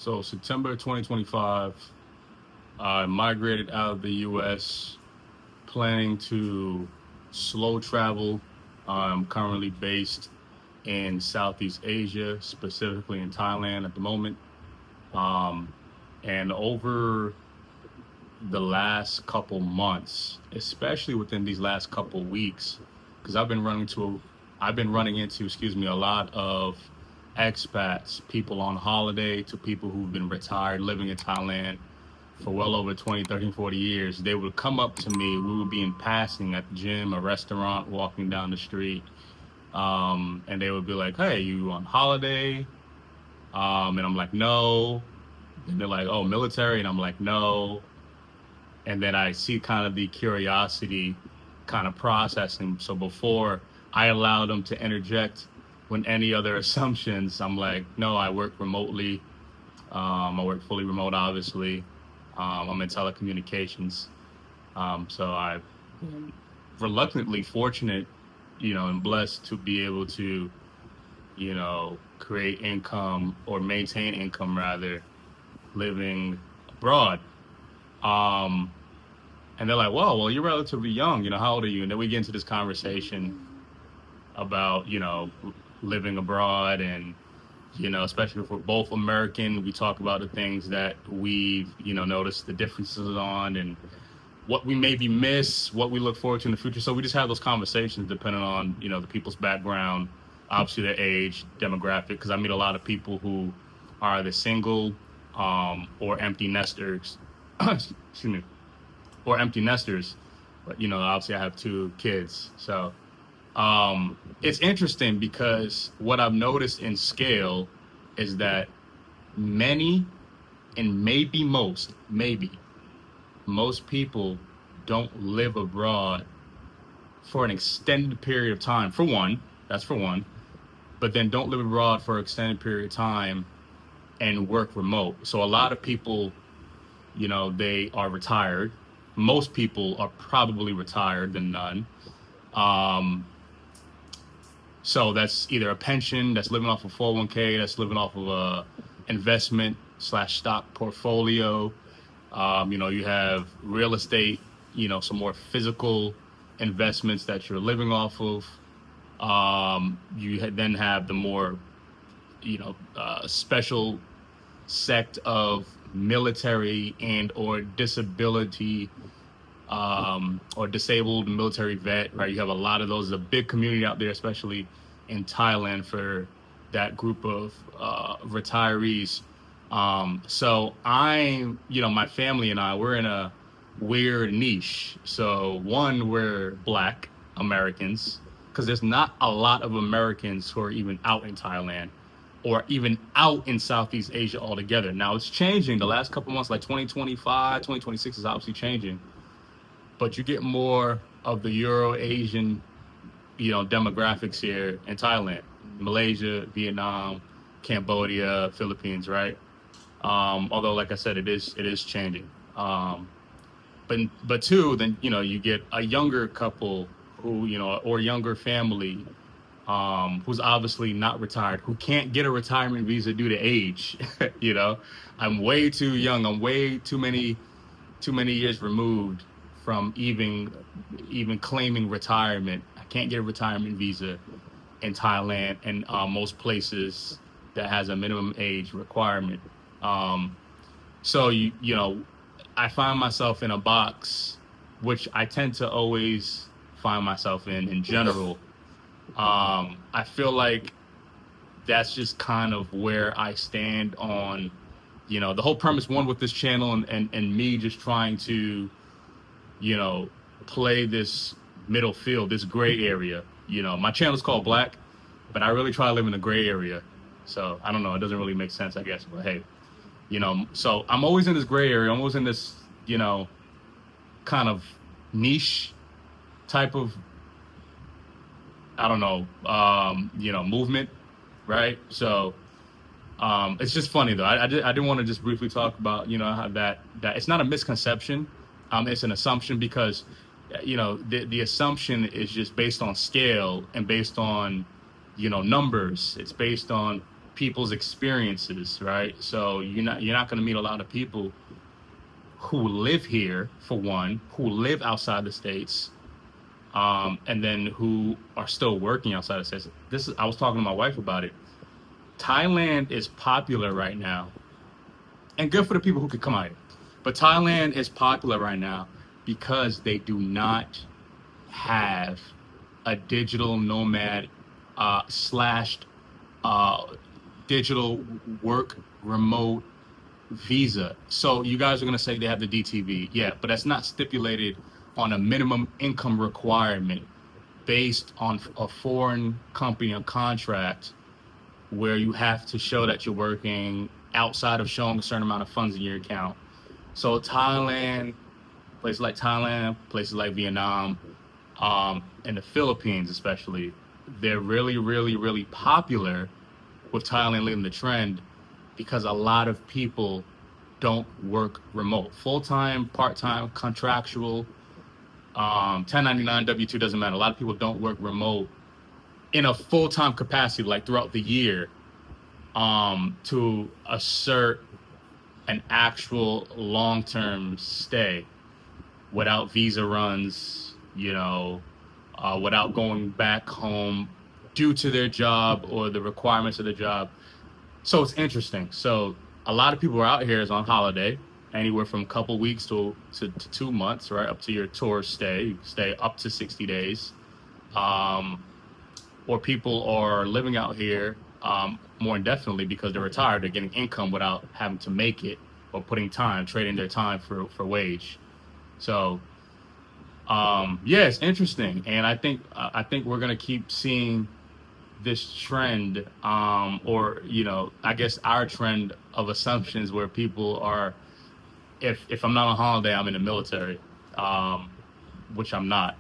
So September 2025, I migrated out of the U.S. planning to slow travel. I'm currently based in Southeast Asia, specifically in Thailand at the moment. Um, and over the last couple months, especially within these last couple weeks, because I've been running into, excuse me, a lot of expats, people on holiday to people who've been retired living in Thailand for well over 20, 30, 40 years. They would come up to me. We would be in passing at the gym, a restaurant, walking down the street. And they would be like, "Hey, you on holiday?" And I'm like, "No." And they're like, "Oh, military?" And I'm like, "No." And then I see kind of the curiosity kind of processing. So before I allow them to interject with any other assumptions, I'm like, "No, I work remotely. I work fully remote, obviously. I'm in telecommunications. So I've been reluctantly fortunate, and blessed to be able to, create income or maintain income rather, living abroad." Um, and they're like, "Whoa, well, you're relatively young. How old are you?" And then we get into this conversation about, living abroad and, especially if we're both American, we talk about the things that we've, noticed the differences on and what we maybe miss, what we look forward to in the future. So we just have those conversations depending on, the people's background, obviously their age, demographic, because I meet a lot of people who are either single or empty nesters, excuse me, or empty nesters. But, obviously I have two kids. So it's interesting because what I've noticed in scale is that many and maybe most people don't live abroad for an extended period of time. For one, that's for one, but then don't live abroad for an extended period of time and work remote. So a lot of people, they are retired. Most people are probably retired than none. Um, So that's either a pension that's living off of 401k, that's living off of a investment slash stock portfolio. You have real estate, some more physical investments that you're living off of. Then have the more, special sect of military and or disability or disabled military vet, right? You have a lot of those. There's a big community out there, especially in Thailand, for that group of retirees. So my family and we're in a weird niche. So one, we're Black Americans, because there's not a lot of Americans who are even out in Thailand or even out in Southeast Asia altogether. Now it's changing the last couple months, like 2025, 2026 is obviously changing, but you get more of the Euro Asian, demographics here in Thailand, Malaysia, Vietnam, Cambodia, Philippines, right? Although, like I said, it is changing. But two, then you get a younger couple who or younger family who's obviously not retired, who can't get a retirement visa due to age. you know, I'm way too young. I'm way too many years removed from even claiming retirement. I can't get a retirement visa in Thailand and most places that has a minimum age requirement. Um, so I find myself in a box, which I tend to always find myself in general. I feel like that's just kind of where I stand on, the whole premise one with this channel and me just trying to, you know, play this middle field, this gray area. My channel's called Black, but I really try to live in the gray area. So I don't know, it doesn't really make sense, I guess. But hey, so I'm always in this gray area. I'm always in this, kind of niche type of, I don't know, movement, right? So it's just funny though. I didn't want to just briefly talk about, how that it's not a misconception, it's an assumption because, the assumption is just based on scale and based on, numbers. It's based on people's experiences, right? So you're not going to meet a lot of people who live here, for one, who live outside the states, and then who are still working outside the states. I was talking to my wife about it. Thailand is popular right now, and good for the people who could come out here. But Thailand is popular right now because they do not have a digital nomad slash uh, digital work remote visa. So you guys are going to say they have the DTV. Yeah, but that's not stipulated on a minimum income requirement based on a foreign company or contract where you have to show that you're working outside of showing a certain amount of funds in your account. So Thailand, places like Vietnam, and the Philippines especially, they're really, really, really popular with Thailand leading the trend because a lot of people don't work remote. Full-time, part-time, contractual, 1099, W-2, doesn't matter. A lot of people don't work remote in a full-time capacity, like throughout the year, to assert an actual long-term stay without visa runs, without going back home due to their job or the requirements of the job. So it's interesting. So a lot of people are out here is on holiday, anywhere from a couple weeks to 2 months, right? Up to your tour stay. You can stay up to 60 days. Or people are living out here more indefinitely because they're retired. They're getting income without having to make it or trading their time for wage. So yeah, it's interesting, and I think we're gonna keep seeing this trend, or I guess our trend of assumptions where people are, if I'm not on holiday, I'm in the military, which I'm not.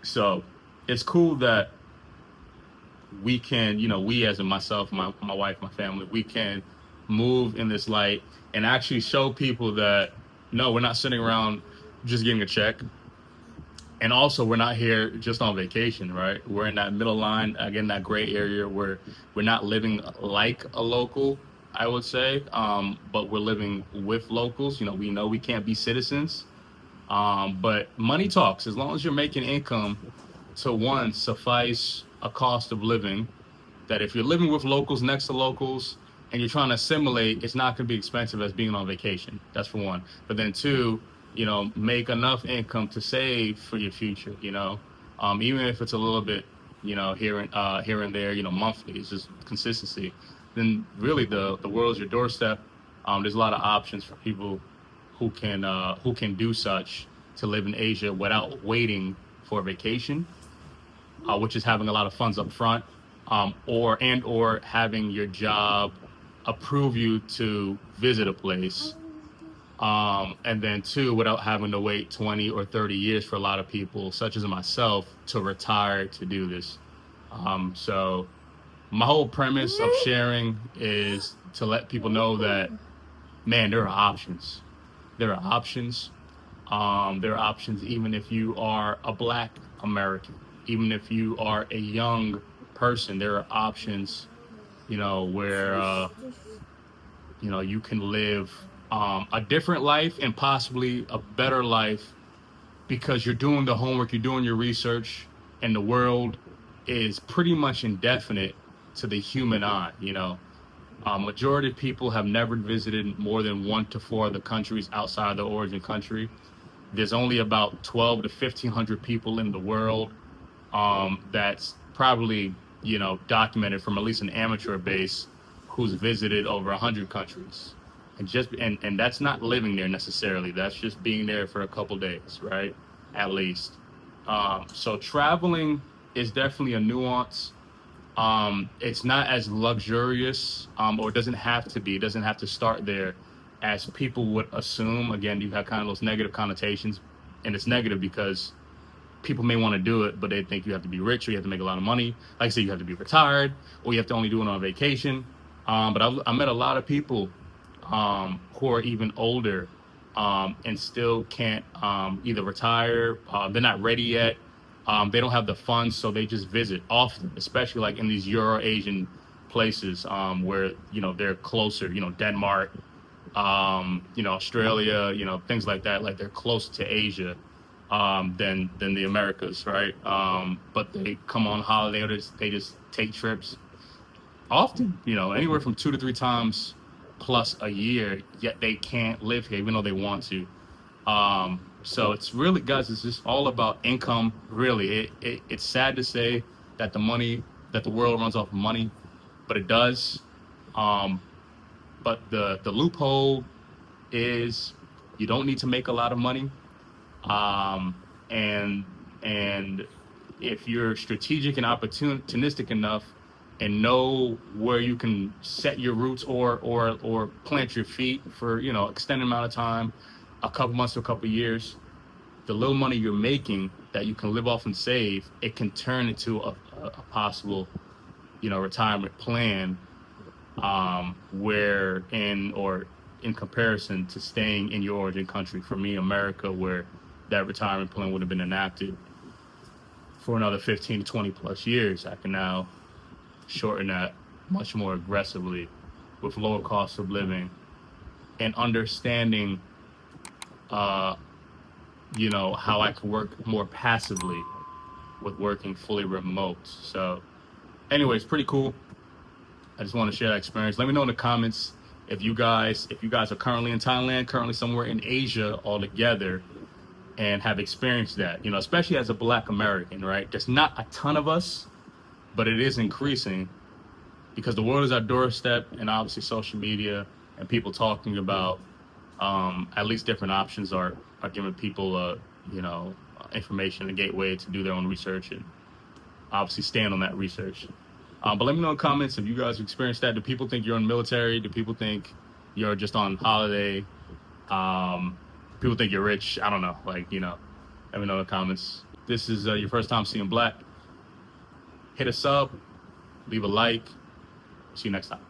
So it's cool that we can, we as in myself, my wife, my family, we can move in this light and actually show people that no, we're not sitting around just getting a check. And also, we're not here just on vacation, right? We're in that middle line, again, that gray area where we're not living like a local, I would say, but we're living with locals. We know we can't be citizens, but money talks. As long as you're making income to, one, suffice a cost of living, that if you're living with locals, next to locals, and you're trying to assimilate, it's not going to be expensive as being on vacation. That's for one. But then two, make enough income to save for your future, even if it's a little bit, here and there, monthly. It's just consistency. Then really the world is your doorstep. There's a lot of options for people who can do such, to live in Asia without waiting for a vacation, which is having a lot of funds up front, or having your job approve you to visit a place, and then two, without having to wait 20 or 30 years for a lot of people, such as myself, to retire to do this. So my whole premise of sharing is to let people know that, man, there are options. There are options. There are options even if you are a Black American, even if you are a young person. There are options, where you can live a different life and possibly a better life because you're doing the homework, you're doing your research, and the world is pretty much indefinite to the human eye. Majority of people have never visited more than 1 to 4 other countries outside the origin country. There's only about 12 to 1,500 people in the world, that's probably, documented from at least an amateur base, who's visited over 100 countries. And that's not living there necessarily. That's just being there for a couple days, right? At least. So traveling is definitely a nuance. It's not as luxurious, or it doesn't have to be. It doesn't have to start there as people would assume. Again, you have kind of those negative connotations, and it's negative because people may want to do it, but they think you have to be rich, or you have to make a lot of money. Like I say, you have to be retired, or you have to only do it on vacation. But I met a lot of people who are even older, and still can't either retire, they're not ready yet, they don't have the funds, so they just visit often, especially like in these Euro-Asian places where they're closer. Denmark, Australia, things like that. Like they're closer to Asia than the Americas, right? But they come on holiday, or they just take trips often. Anywhere from 2 to 3 times plus a year. Yet they can't live here, even though they want to. So it's really, guys, it's just all about income. Really, it's sad to say that the world runs off of money, but it does. Um, but the loophole is you don't need to make a lot of money. Um, and and if you're strategic and opportunistic enough and know where you can set your roots or plant your feet for extended amount of time, a couple months to a couple years, the little money you're making that you can live off and save, it can turn into a possible retirement plan, where in comparison to staying in your origin country, for me, America, where that retirement plan would have been enacted for another 15 to 20 plus years, I can now shorten that much more aggressively with lower cost of living and understanding, how I can work more passively with working fully remote. So anyways, pretty cool. I just want to share that experience. Let me know in the comments if you guys are currently in Thailand, currently somewhere in Asia altogether, and have experienced that. Especially as a Black American, right? There's not a ton of us, but it is increasing because the world is our doorstep, and obviously social media and people talking about at least different options are giving people information, a gateway to do their own research and obviously stand on that research. But let me know in the comments if you guys have experienced that. Do people think you're in the military? Do people think you're just on holiday? People think you're rich. I don't know. Let me know in the comments. This is your first time seeing Black. Hit a sub, leave a like. See you next time.